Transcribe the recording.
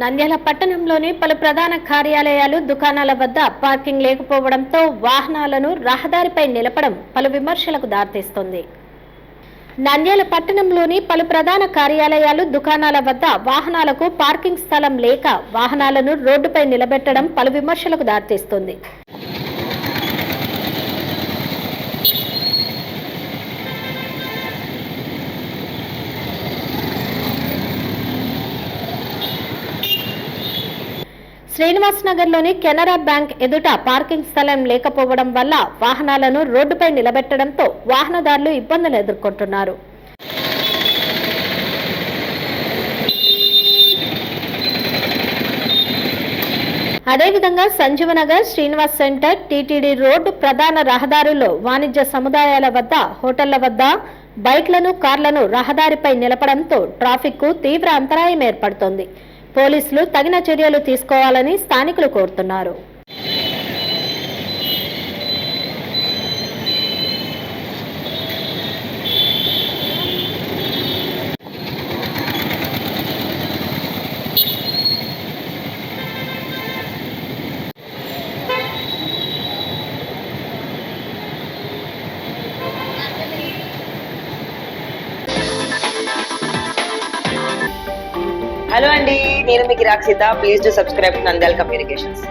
నంద్యాల పట్టణంలోని పలు ప్రధాన కార్యాలయాలు, దుకాణాల వద్ద పార్కింగ్ లేకపోవడంతో వాహనాలను రహదారిపై నిలపడం పలు విమర్శలకు దారితీస్తోంది. నంద్యాల పట్టణంలోని పలు ప్రధాన కార్యాలయాలు, దుకాణాల వద్ద వాహనాలకు పార్కింగ్ స్థలం లేక వాహనాలను రోడ్డుపై నిలబెట్టడం పలు విమర్శలకు దారితీస్తోంది. శ్రీనివాస్ నగర్లోని కెనరా బ్యాంక్ ఎదుట పార్కింగ్ స్థలం లేకపోవడం వల్ల వాహనాలను రోడ్డుపై నిలబెట్టడంతో వాహనదారులు ఇబ్బందులు ఎదుర్కొంటున్నారు. అదేవిధంగా Sanjeevanagar, Srinivas centre, TTD road ప్రధాన రహదారుల్లో వాణిజ్య సముదాయాల వద్ద, హోటళ్ల వద్ద బైక్లను, కార్లను రహదారిపై నిలపడంతో ట్రాఫిక్కు తీవ్ర అంతరాయం ఏర్పడుతోంది. పోలీసులు తగిన చర్యలు తీసుకోవాలని స్థానికులు కోరుతున్నారు. హలో అండి, నేను మీకు Rakshitha. Please to subscribe Nandyal communications.